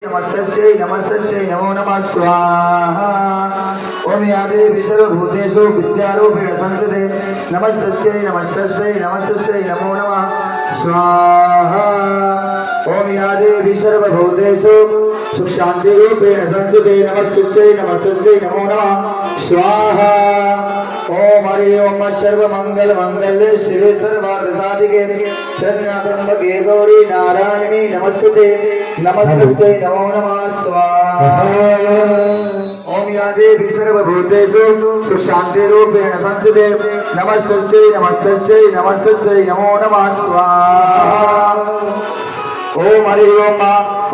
नमस्तस्यै नमस्तस्यै नमो नमः स्वाहा। ओम या देवी सर्वभूतेषु विद्यारूपेण संस्थिते नमस्तस्यै नमस्तस्यै नमस्तस्यै नमो नमः स्वाहा। ओम या देवी सर्वभूतेषु सुखशान्तिरूपेण संस्थिते नमस्तस्यै नमस्तस्यै नमो नमः स्वाहा। ओम हरि ओम सर्वमंगलमंगल्ये शिवे सर्वार्थसाधिके शरण्यत्र्यंबके गौरी नारायणी नमस्ते नमस्ते नमो नमः स्वाहा। ओम या देवी सर्वभूतेषु सुखशान्तिरूपेण संस्थिते नमस्तस्यै नमस्तस्यै नमस्तस्यै नमो नमः स्वाहा। ओम हरि ओम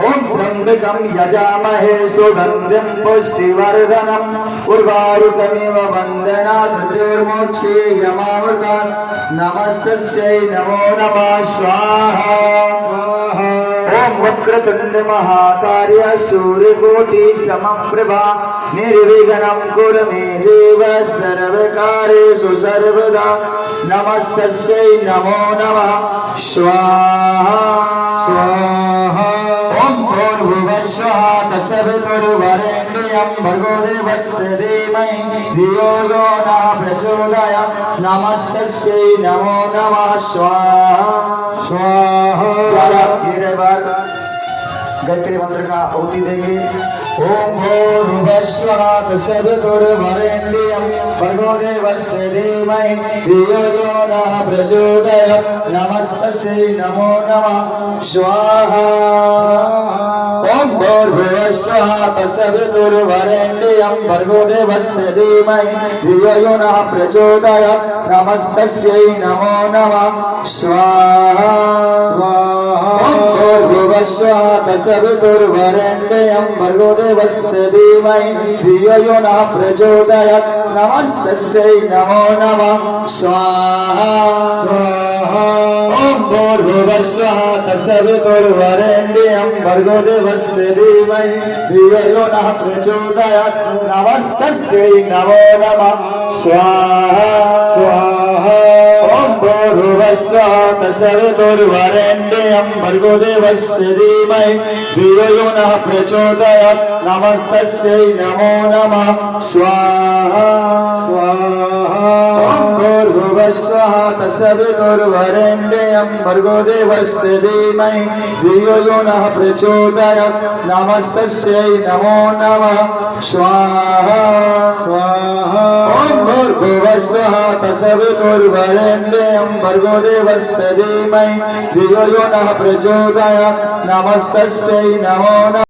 ओम त्र्यंबकं यजामहे सुगंधिं पुष्टिवर्धनम् उर्वारुकमिव वन्दनात् मृत्युर्मोक्षेयमामृतात् नमस्तस्यै नमो नमः स्वाहा। ओम वक्रतुंड महाकाय सूर्यकोटि समप्रभा निर्विघ्नं कुरु मे देव सर्वकार्येषु सर्वदा नमस्तस्यै नमो नमः स्वाहा। ओम भूर्भुवस्सुः तत्सवितुर्वरेण्यं भर्गो देवस्य धीमहि धियो यो नः प्रचोदयात् नमस्तस्यै नमो नमः स्वाहा स्वाहा। गायत्री मंत्र का आहुति देंगे। ओम भूर्भुवस्सुः तत्सवितुर्वरेण्यं भर्गो देवस्य धीमहि धियो यो नः प्रचोदयात् नमस्तस्यै नमो नमः स्वाहा। ओम भूर्भुवस्सुः तत्सवितुर्वरेण्यं भर्गो देवस्य धीमहि धियो यो नः प्रचोदयात् नमस्तस्यै नमो नमः स्वाहा। ओम भूर्भुवस्सुः तत्सवितुर्वरेण्यं भर्गो देवस्य धीमहि धियो यो नः प्रचोदयात् नमस्तस्यै नमो नमः स्वाहा। ओम भूर्भुवस्सुः तत्सवितुर्वरेण्यं भर्गो देवस्य धीमहि धियो यो नः प्रचोदयात् नमस्तस्यै नमो नमः स्वाहा। ओम भूर्भुवस्सुः तत्सवितुर्वरेण्यं भर्गो देवस्य धीमहि धियो यो नः प्रचोदयात् नमस्तस्यै नमो नमः स्वाहा। ओम भूर्भुवस्सुः तत्सवितुर्वरेण्यं भर्गो देवस्य धीमहि धियो यो नः प्रचोदयात् नमस्तस्यै नमो नमः स्वाहा। ओम भूर्भुवस्सुः तत्सवितुर्वरेण्यं भर्गो देवस्य धीमहि धियो यो नः प्रचोदयात् नमस्तस्यै नमो नमः।